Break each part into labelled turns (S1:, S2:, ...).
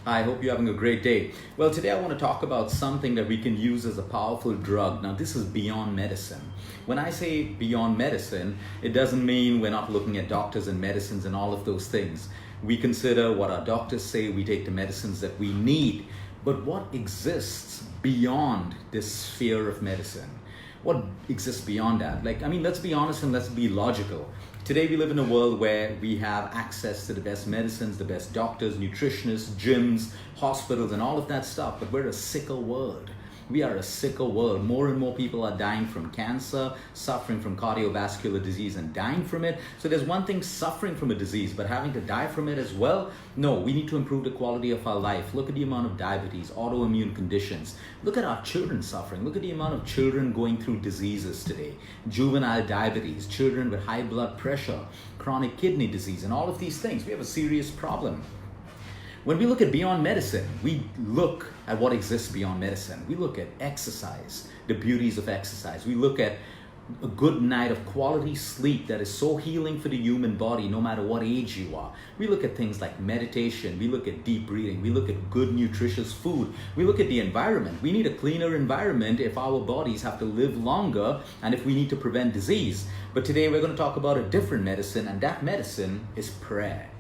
S1: I hope you're having a great day. Well, today I want to talk about something that we can use as a powerful drug. Now, this is beyond medicine. When I say beyond medicine, it doesn't mean we're not looking at doctors and medicines and all of those things. We consider what our doctors say, we take the medicines that we need. But what exists beyond this sphere of medicine? What exists beyond that? Let's be honest and let's be logical. Today we live in a world where we have access to the best medicines, the best doctors, nutritionists, gyms, hospitals, and all of that stuff. But we're a sicker world. We are a sicker world. More and more people are dying from cancer, suffering from cardiovascular disease and dying from it. So there's one thing suffering from a disease, but having to die from it as well? No, we need to improve the quality of our life. Look at the amount of diabetes, autoimmune conditions. Look at our children suffering. Look at the amount of children going through diseases today. Juvenile diabetes, children with high blood pressure, chronic kidney disease, and all of these things. We have a serious problem. When we look at beyond medicine, we look at what exists beyond medicine. We look at exercise, the beauties of exercise. We look at a good night of quality sleep that is so healing for the human body, no matter what age you are. We look at things like meditation. We look at deep breathing. We look at good, nutritious food. We look at the environment. We need a cleaner environment if our bodies have to live longer and if we need to prevent disease. But today we're going to talk about a different medicine, and that medicine is prayer.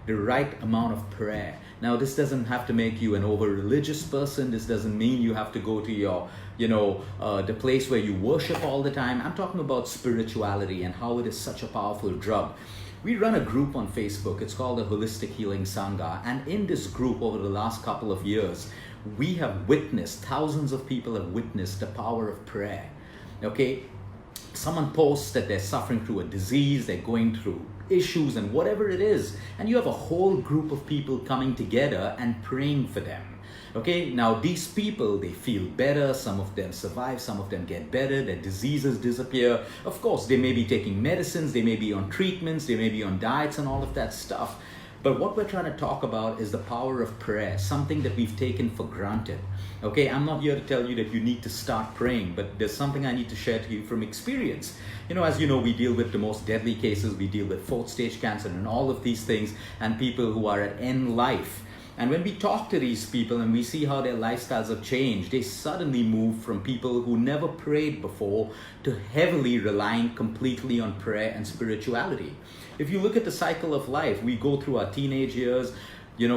S1: The right amount of prayer. Now, this doesn't have to make you an over-religious person. This doesn't mean you have to go to your, the place where you worship all the time. I'm talking about spirituality and how it is such a powerful drug. We run a group on Facebook. It's called the Holistic Healing Sangha. And in this group, over the last couple of years, we have witnessed, thousands of people have witnessed the power of prayer. Okay? Someone posts that they're suffering through a disease, they're going through issues and whatever it is, and you have a whole group of people coming together and praying for them. Okay, now these people, they feel better, some of them survive, some of them get better, their diseases disappear. Of course, they may be taking medicines, they may be on treatments, they may be on diets and all of that stuff. But what we're trying to talk about is the power of prayer, something that we've taken for granted. Okay, I'm not here to tell you that you need to start praying, but there's something I need to share to you from experience. As you know, we deal with the most deadly cases, we deal with fourth stage cancer and all of these things, and people who are at end life. And when we talk to these people and we see how their lifestyles have changed, they suddenly move from people who never prayed before to heavily relying completely on prayer and spirituality. If you look at the cycle of life, we go through our teenage years,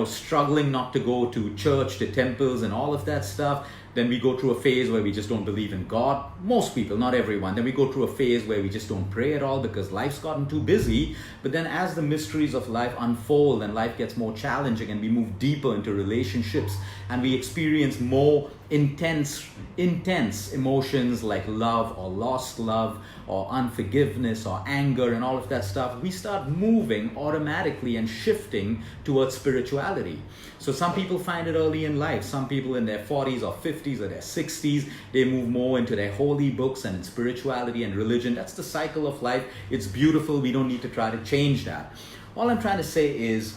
S1: struggling not to go to church, to temples and all of that stuff. Then we go through a phase where we just don't believe in God. Most people, not everyone. Then we go through a phase where we just don't pray at all because life's gotten too busy. But then as the mysteries of life unfold and life gets more challenging and we move deeper into relationships and we experience more intense emotions like love or lost love or unforgiveness or anger and all of that stuff, we start moving automatically and shifting towards spirituality. So some people find it early in life. Some people in their 40s or 50s or their 60s, they move more into their holy books and in spirituality and religion. That's the cycle of life. It's beautiful. We don't need to try to change that. All I'm trying to say is,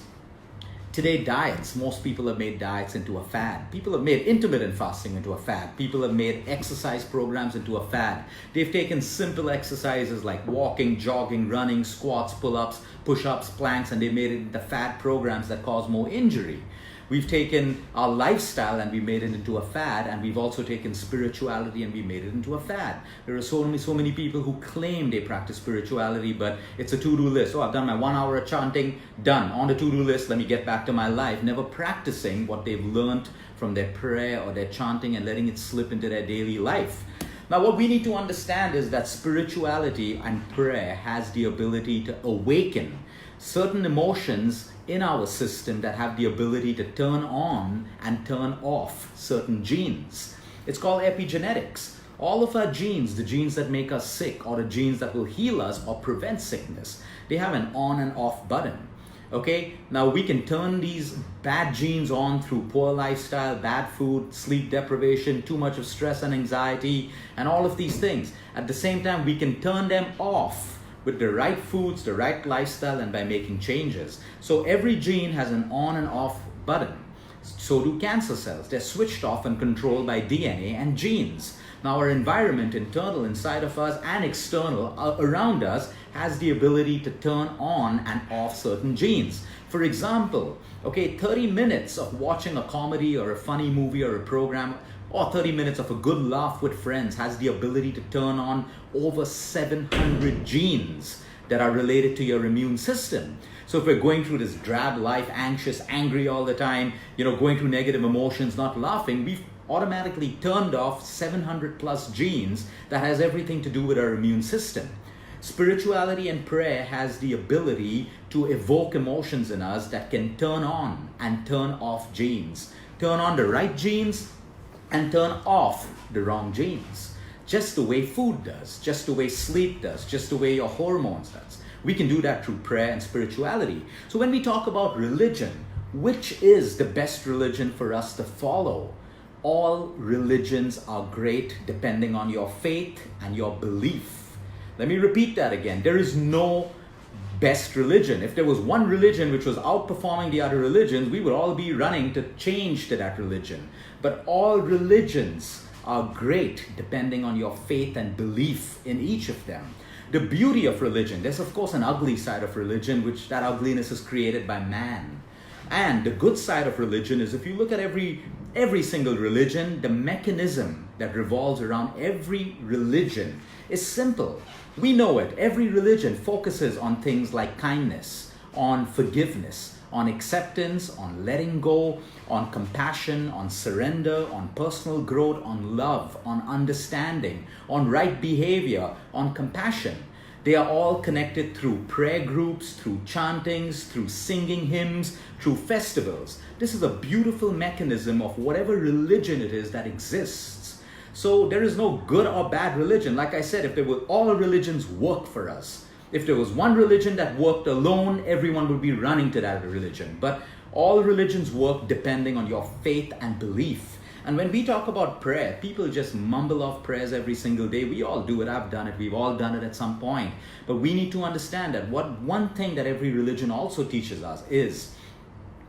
S1: today, diets, most people have made diets into a fad. People have made intermittent fasting into a fad. People have made exercise programs into a fad. They've taken simple exercises like walking, jogging, running, squats, pull-ups, push-ups, planks, and they've made it into fad programs that cause more injury. We've taken our lifestyle and we made it into a fad, and we've also taken spirituality and we made it into a fad. There are so many people who claim they practice spirituality, but it's a to-do list. Oh, I've done my 1 hour of chanting, done. On the to-do list, let me get back to my life. Never practicing what they've learned from their prayer or their chanting and letting it slip into their daily life. Now, what we need to understand is that spirituality and prayer has the ability to awaken certain emotions in our system that have the ability to turn on and turn off certain genes. It's called epigenetics. All of our genes, the genes that make us sick or the genes that will heal us or prevent sickness, they have an on and off button. Okay, now we can turn these bad genes on through poor lifestyle, bad food, sleep deprivation, too much of stress and anxiety, and all of these things. At the same time, we can turn them off with the right foods, the right lifestyle, and by making changes. So every gene has an on and off button. So do cancer cells. They're switched off and controlled by DNA and genes. Now our environment, internal inside of us and external around us, has the ability to turn on and off certain genes. For example, okay, 30 minutes of watching a comedy or a funny movie or a program, or 30 minutes of a good laugh with friends has the ability to turn on over 700 genes that are related to your immune system. So if we're going through this drab life, anxious, angry all the time, going through negative emotions, not laughing, we've automatically turned off 700 plus genes that has everything to do with our immune system. Spirituality and prayer has the ability to evoke emotions in us that can turn on and turn off genes. Turn on the right genes and turn off the wrong genes. Just the way food does, just the way sleep does, just the way your hormones does. We can do that through prayer and spirituality. So when we talk about religion, which is the best religion for us to follow? All religions are great depending on your faith and your belief. Let me repeat that again. There is no best religion. If there was one religion which was outperforming the other religions, we would all be running to change to that religion. But all religions are great depending on your faith and belief in each of them. The beauty of religion, there's of course an ugly side of religion, which that ugliness is created by man. And the good side of religion is, if you look at every single religion, the mechanism that revolves around every religion is simple. We know it. Every religion focuses on things like kindness, on forgiveness, on acceptance, on letting go, on compassion, on surrender, on personal growth, on love, on understanding, on right behavior, on compassion. They are all connected through prayer groups, through chantings, through singing hymns, through festivals. This is a beautiful mechanism of whatever religion it is that exists. So there is no good or bad religion. Like I said, if all religions work for us. If there was one religion that worked alone, everyone would be running to that religion. But all religions work depending on your faith and belief. And when we talk about prayer, people just mumble off prayers every single day. We all do it. I've done it. We've all done it at some point. But we need to understand that one thing that every religion also teaches us is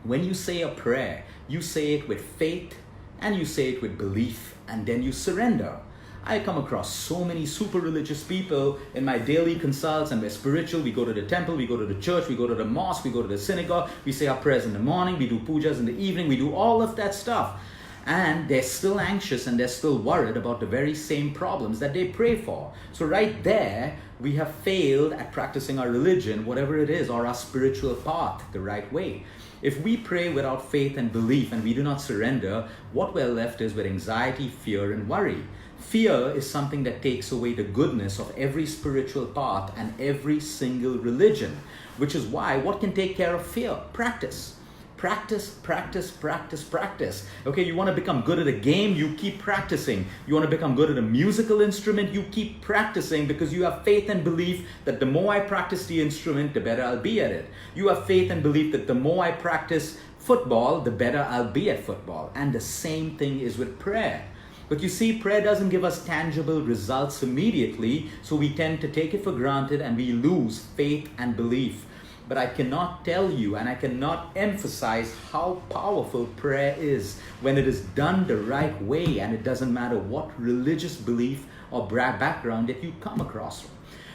S1: when you say a prayer, you say it with faith and you say it with belief, and then you surrender. I come across so many super religious people in my daily consults, and we're spiritual. We go to the temple, we go to the church, we go to the mosque, we go to the synagogue, we say our prayers in the morning, we do pujas in the evening, we do all of that stuff. And they're still anxious and they're still worried about the very same problems that they pray for. So right there, we have failed at practicing our religion, whatever it is, or our spiritual path the right way. If we pray without faith and belief and we do not surrender, what we're left is with anxiety, fear, and worry. Fear is something that takes away the goodness of every spiritual path and every single religion, which is why what can take care of fear? Practice. Practice, practice, practice, practice. Okay, you want to become good at a game, you keep practicing. You want to become good at a musical instrument, you keep practicing, because you have faith and belief that the more I practice the instrument, the better I'll be at it. You have faith and belief that the more I practice football, the better I'll be at football. And the same thing is with prayer. But you see, prayer doesn't give us tangible results immediately, so we tend to take it for granted and we lose faith and belief. But I cannot tell you and I cannot emphasize how powerful prayer is when it is done the right way, and it doesn't matter what religious belief or background that you come across from.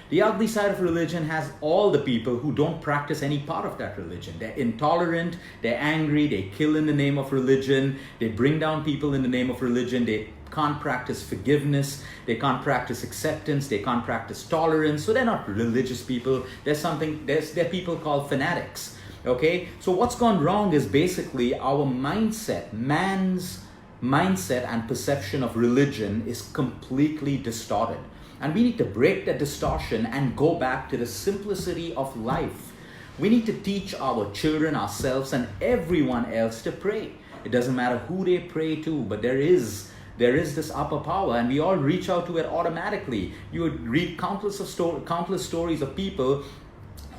S1: The ugly side of religion has all the people who don't practice any part of that religion. They're intolerant, they're angry, they kill in the name of religion, they bring down people in the name of religion, they can't practice forgiveness, they can't practice acceptance, they can't practice tolerance. So they're not religious people. They're people called fanatics. Okay? So what's gone wrong is basically our mindset. Man's mindset and perception of religion is completely distorted. And we need to break that distortion and go back to the simplicity of life. We need to teach our children, ourselves, and everyone else to pray. It doesn't matter who they pray to, but there is this upper power, and we all reach out to it automatically. You would read countless stories of people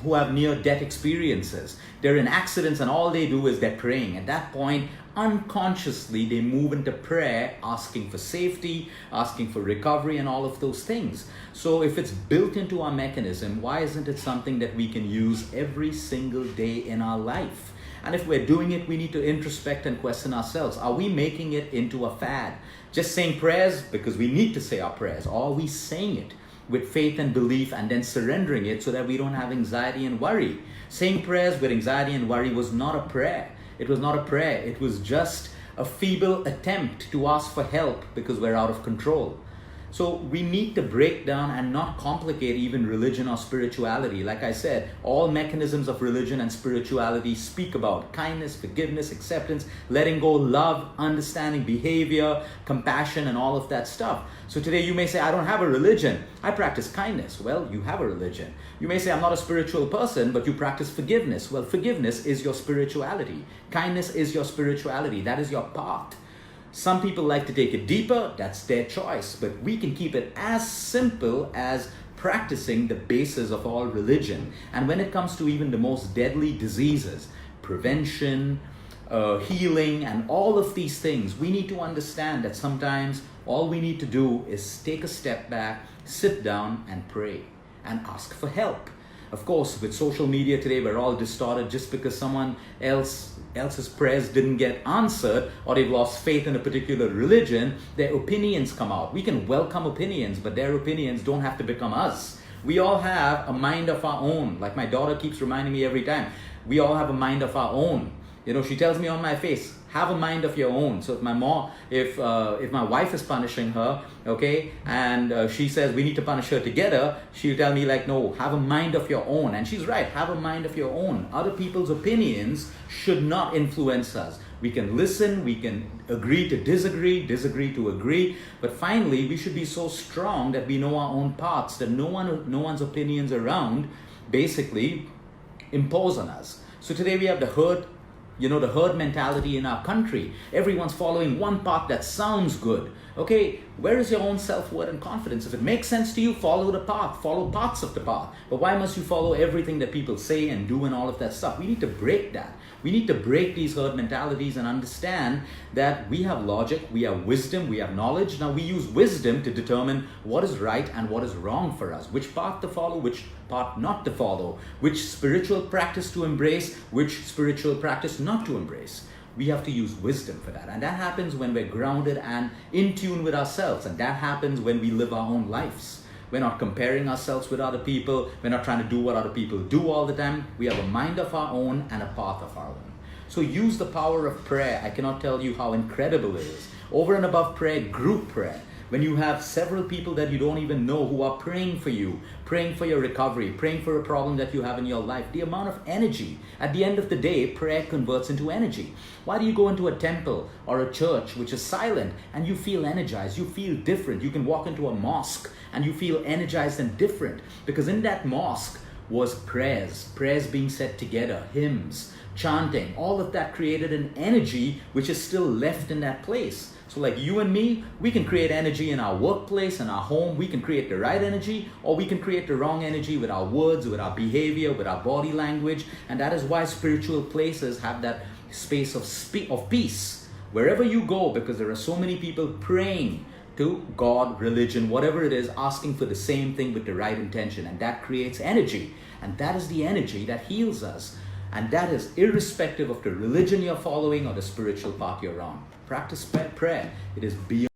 S1: who have near-death experiences. They're in accidents and all they do is they're praying. At that point, unconsciously, they move into prayer, asking for safety, asking for recovery, and all of those things. So if it's built into our mechanism, why isn't it something that we can use every single day in our life? And if we're doing it, we need to introspect and question ourselves. Are we making it into a fad? Just saying prayers because we need to say our prayers, or are we saying it with faith and belief and then surrendering it so that we don't have anxiety and worry. Saying prayers with anxiety and worry was not a prayer. It was not a prayer. It was just a feeble attempt to ask for help because we're out of control. So we need to break down and not complicate even religion or spirituality. Like I said, all mechanisms of religion and spirituality speak about kindness, forgiveness, acceptance, letting go, love, understanding, behavior, compassion, and all of that stuff. So today you may say, I don't have a religion. I practice kindness. Well, you have a religion. You may say, I'm not a spiritual person, but you practice forgiveness. Well, forgiveness is your spirituality. Kindness is your spirituality. That is your path. Some people like to take it deeper, that's their choice, but we can keep it as simple as practicing the basis of all religion. And when it comes to even the most deadly diseases, prevention, healing, and all of these things, we need to understand that sometimes all we need to do is take a step back, sit down and pray and ask for help. Of course, with social media today, we're all distorted just because someone else's prayers didn't get answered or they've lost faith in a particular religion, their opinions come out. We can welcome opinions, but their opinions don't have to become us. We all have a mind of our own. Like my daughter keeps reminding me every time, we all have a mind of our own. You know, she tells me on my face, have a mind of your own. So if my wife is punishing her, okay, and she says we need to punish her together, she'll tell me like, no, have a mind of your own. And she's right, have a mind of your own. Other people's opinions should not influence us. We can listen, we can agree to disagree, disagree to agree, but finally we should be so strong that we know our own paths, that no one's opinions around basically impose on us. So today we have the herd mentality in our country. Everyone's following one path that sounds good. Okay, where is your own self-worth and confidence? If it makes sense to you, follow the path, follow parts of the path. But why must you follow everything that people say and do and all of that stuff? We need to break that. We need to break these herd mentalities and understand that we have logic, we have wisdom, we have knowledge. Now we use wisdom to determine what is right and what is wrong for us, which path to follow, which path not to follow, which spiritual practice to embrace, which spiritual practice not to embrace. We have to use wisdom for that. And that happens when we're grounded and in tune with ourselves. And that happens when we live our own lives. We're not comparing ourselves with other people. We're not trying to do what other people do all the time. We have a mind of our own and a path of our own. So use the power of prayer. I cannot tell you how incredible it is. Over and above prayer, group prayer. When you have several people that you don't even know who are praying for you, praying for your recovery, praying for a problem that you have in your life, the amount of energy, at the end of the day, prayer converts into energy. Why do you go into a temple or a church which is silent and you feel energized, you feel different? You can walk into a mosque and you feel energized and different because in that mosque was prayers being said together, hymns, chanting, all of that created an energy which is still left in that place. So like you and me, we can create energy in our workplace, in our home. We can create the right energy or we can create the wrong energy with our words, with our behavior, with our body language. And that is why spiritual places have that space of peace. Wherever you go, because there are so many people praying to God, religion, whatever it is, asking for the same thing with the right intention. And that creates energy. And that is the energy that heals us. And that is irrespective of the religion you're following or the spiritual path you're on. Practice prayer. It is beyond